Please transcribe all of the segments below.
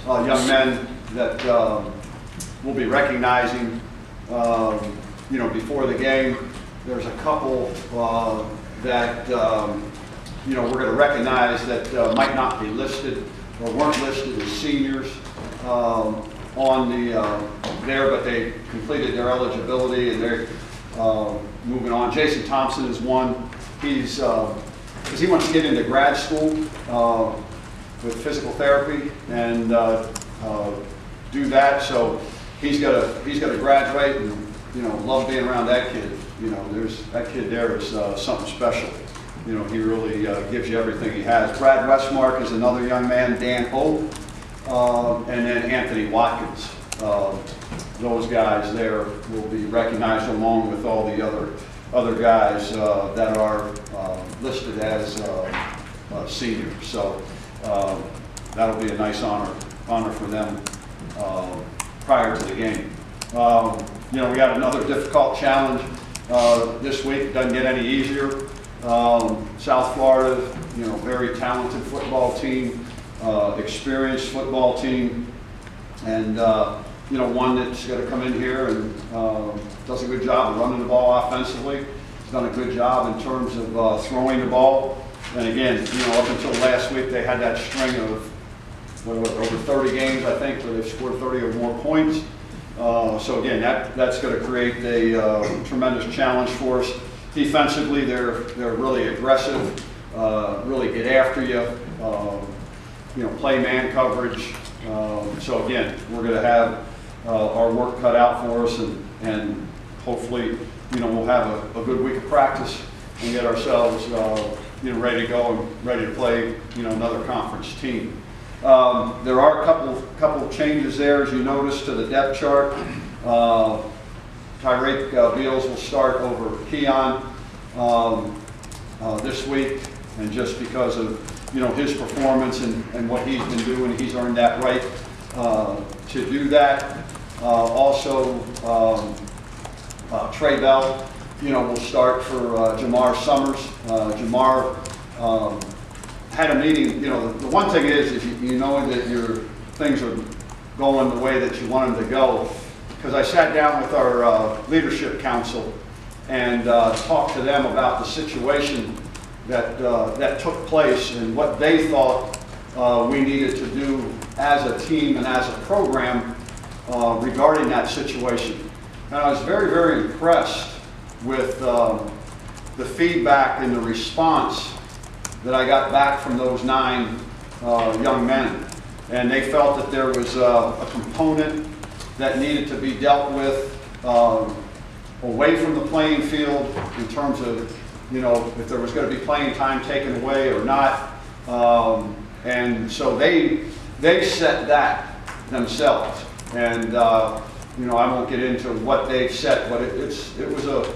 young men that we'll be recognizing, you know, before the game. There's a couple that you know, we're going to recognize that might not be listed or weren't listed as seniors on the there, but they completed their eligibility and they're moving on. Jason Thompson is one. He's because he wants to get into grad school with physical therapy and do that. So he's got to graduate, and you know, love being around that kid. You know, that kid there is something special. You know, he really gives you everything he has. Brad Westmark is another young man. Dan Oak, and then Anthony Watkins. Those guys there will be recognized along with all the other guys that are listed as seniors. So that'll be a nice honor for them prior to the game. You know, we got another difficult challenge this week. It doesn't get any easier. South Florida, you know, very talented football team, experienced football team, and you know, one that's going to come in here and does a good job of running the ball offensively. He's done a good job in terms of throwing the ball. And again, you know, up until last week, they had that string of over 30 games, I think, where they've scored 30 or more points. So again, that's going to create a tremendous challenge for us. Defensively, they're really aggressive, really get after you, you know, play man coverage. So again, we're going to have our work cut out for us, and hopefully, you know, we'll have a good week of practice and get ourselves, you know, ready to go and ready to play, you know, another conference team. There are a couple of changes there, as you notice, to the depth chart. Tyreek Beals will start over Keon this week, and just because of, you know, his performance and what he's been doing, he's earned that right to do that. Also, Trey Bell, you know, will start for Jamar Summers. Jamar had a meeting. You know, the one thing is you know that your things are going the way that you want them to go. Because I sat down with our leadership council and talked to them about the situation that took place and what they thought we needed to do as a team and as a program regarding that situation. And I was very, very impressed with the feedback and the response that I got back from those 9 young men. And they felt that there was a component that needed to be dealt with away from the playing field in terms of, you know, if there was going to be playing time taken away or not. And so they set that themselves. And, you know, I won't get into what they've set, but it was a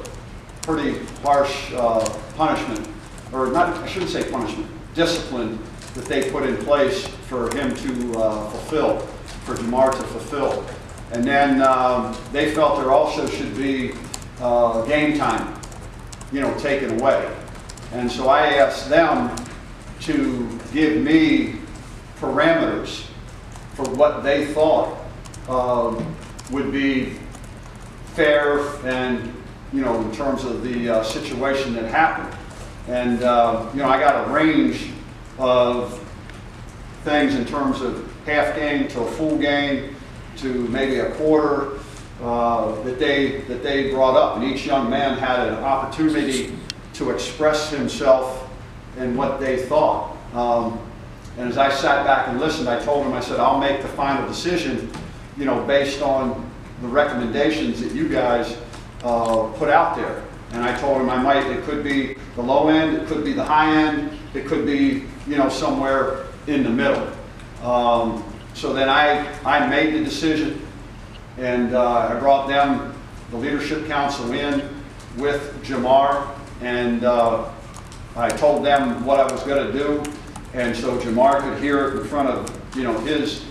pretty harsh punishment, or not, I shouldn't say punishment, discipline that they put in place for him to fulfill, for Jamar to fulfill. And then they felt there also should be game time, you know, taken away. And so I asked them to give me parameters for what they thought would be fair and, you know, in terms of the situation that happened. And, you know, I got a range of things in terms of half game to a full game to maybe a quarter that they brought up. And each young man had an opportunity to express himself and what they thought. And as I sat back and listened, I told him, I said, I'll make the final decision, you know, based on the recommendations that you guys put out there. And I told him it could be the low end, it could be the high end, it could be, you know, somewhere in the middle. So then I made the decision, and I brought them, the leadership council, in with Jamar, and I told them what I was going to do, and so Jamar could hear it in front of, you know, his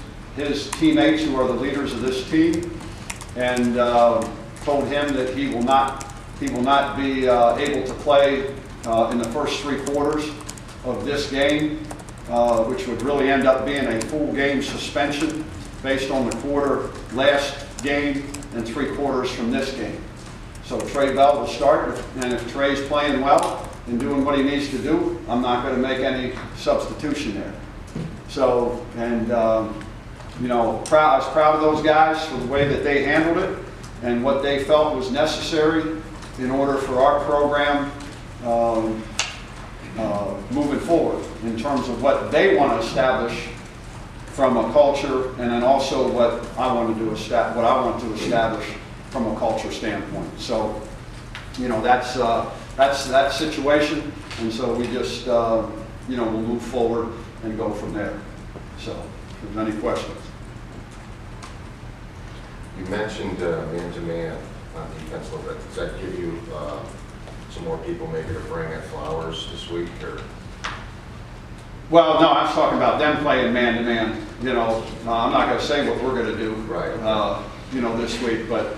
teammates who are the leaders of this team, and told him that he will not be able to play in the first 3 quarters of this game. which would really end up being a full game suspension based on the quarter last game and 3 quarters from this game. So Trey Bell will start, and if Trey's playing well and doing what he needs to do, I'm not going to make any substitution there. So, and you know, I was proud of those guys for the way that they handled it and what they felt was necessary in order for our program moving forward in terms of what they want to establish from a culture, and then also what I want to establish from a culture standpoint. So, you know, that's that situation, and so we just you know, we'll move forward and go from there. So, if there's any questions. You mentioned man-to-man on defense a little bit. Does that give you some more people maybe to bring at Flowers this week, or? Well, no, I was talking about them playing man-to-man. You know, I'm not going to say what we're going to do, right. You know, this week, but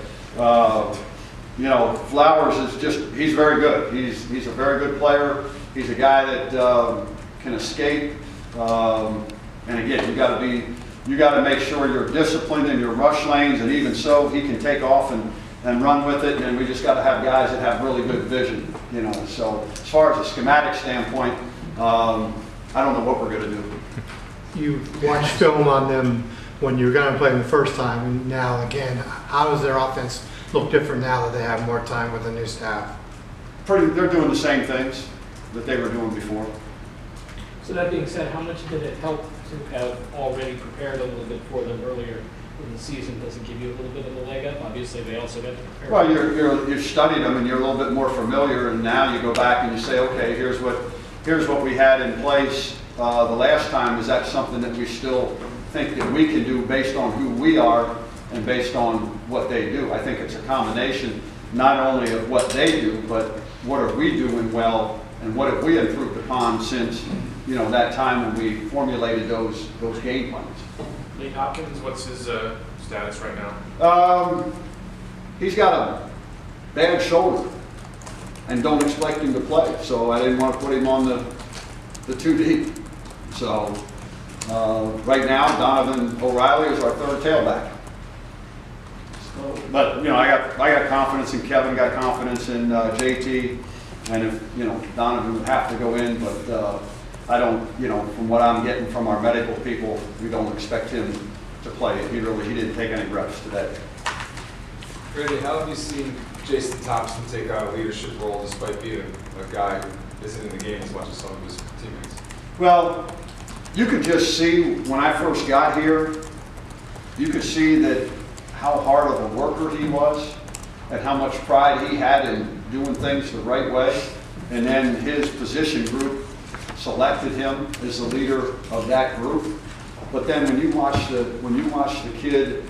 you know, Flowers is just—he's very good. He's a very good player. He's a guy that can escape. And again, you got to make sure you're disciplined in your rush lanes, and even so, he can take off and run with it. And we just got to have guys that have really good vision, you know. So as far as a schematic standpoint, I don't know what we're going to do. You watched film on them when you were going to play them the first time, and now again. How does their offense look different now that they have more time with the new staff? They're doing the same things that they were doing before. So that being said, how much did it help to have already prepared a little bit for them earlier in the season? Does it give you a little bit of a leg up? Obviously, they also got to prepare. Well, you've studied them and you're a little bit more familiar, and now you go back and you say, okay, here's what we had in place the last time. Is that something that we still think that we can do based on who we are and based on what they do? I think it's a combination not only of what they do, but what are we doing well and what have we improved upon since, you know, that time when we formulated those game plans. Nate Hopkins, what's his status right now? He's got a bad shoulder and don't expect him to play, so I didn't want to put him on the 2 deep. So right now, Donovan O'Reilly is our 3rd tailback. But you know, I got confidence in Kevin, got confidence in JT, and if you know, Donovan would have to go in, but I don't, you know, from what I'm getting from our medical people, we don't expect him to play. He didn't take any reps today. Randy, how have you seen Jason Thompson take on a leadership role despite being a guy who isn't in the game as much as some of his teammates? Well, you could just see when I first got here, you could see that how hard of a worker he was and how much pride he had in doing things the right way. And then his position group selected him as the leader of that group. But then when you watch the kid,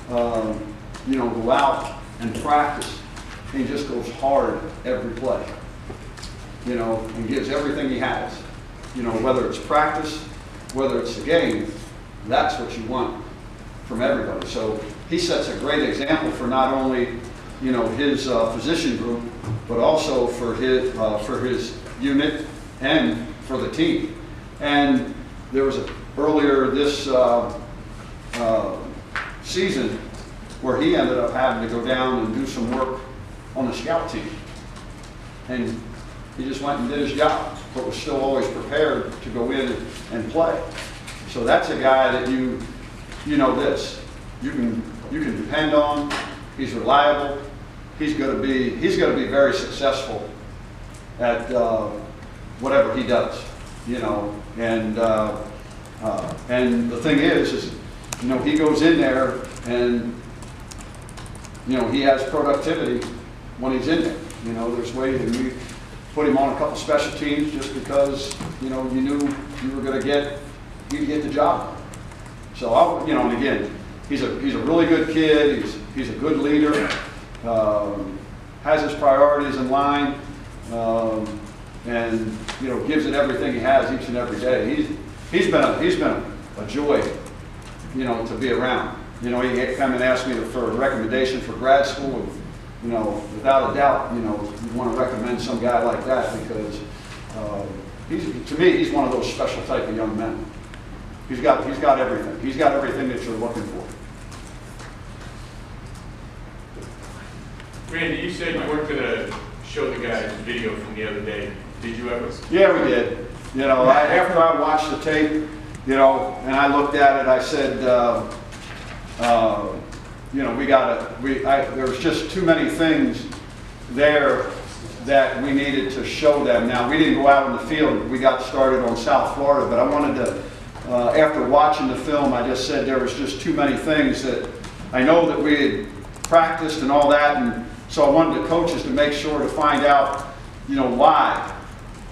you know, go out and practice, he just goes hard every play, you know, and gives everything he has. You know, whether it's practice, whether it's the game, that's what you want from everybody. So he sets a great example for not only, you know, his position group, but also for his unit and for the team. And there was earlier this season where he ended up having to go down and do some work on the scout team. And he just went and did his job, but was still always prepared to go in and play. So that's a guy that you know this. You can depend on. He's reliable. He's going to be very successful at whatever he does, you know. And the thing is, you know, he goes in there and, you know, he has productivity when he's in there. You know, there's ways that we put him on a couple special teams just because, you know, you knew you were going to get the job. So you know, and again, he's a really good kid. He's a good leader. Has his priorities in line, and you know, gives it everything he has each and every day. He's been a joy, you know, to be around. You know, he come and asked me for a recommendation for grad school. And, you know, without a doubt, you know, you want to recommend some guy like that because to me, he's one of those special type of young men. He's got everything. He's got everything that you're looking for. Randy, you said you weren't going to show the guys video from the other day. Did you ever? Yeah, we did. You know, after I watched the tape, you know, and I looked at it, I said, you know, there was just too many things there that we needed to show them. Now, we didn't go out in the field. We got started on South Florida, but I wanted to, after watching the film, I just said there was just too many things that I know that we had practiced and all that, and so I wanted the coaches to make sure to find out, you know, why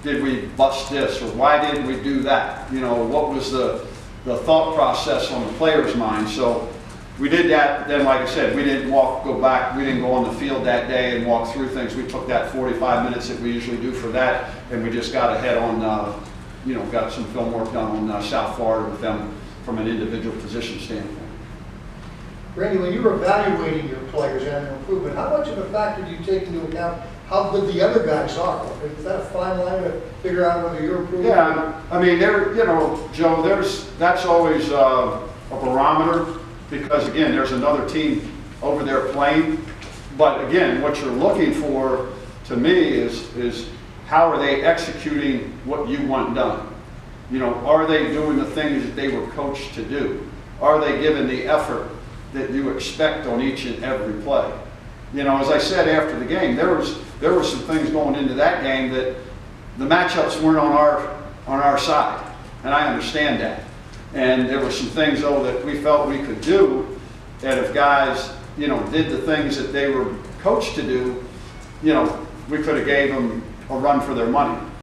did we bust this, or why didn't we do that? You know, what was the thought process on the player's mind? So we did that. Then, like I said, we didn't go back. We didn't go on the field that day and walk through things. We took that 45 minutes that we usually do for that, and we just got ahead on, you know, got some film work done on South Florida with them from an individual position standpoint. Randy, when you were evaluating your players and their improvement, how much of a factor do you take into account how good the other guys are? Is that a fine line to figure out whether you're improving? Yeah, I mean, you know, Joe, that's always a barometer, because again, there's another team over there playing. But again, what you're looking for, to me, is how are they executing what you want done? You know, are they doing the things that they were coached to do? Are they giving the effort that you expect on each and every play? You know, as I said after the game, there were some things going into that game that the matchups weren't on our side, and I understand that. And there were some things, though, that we felt we could do, that if guys, you know, did the things that they were coached to do, you know, we could have gave them a run for their money.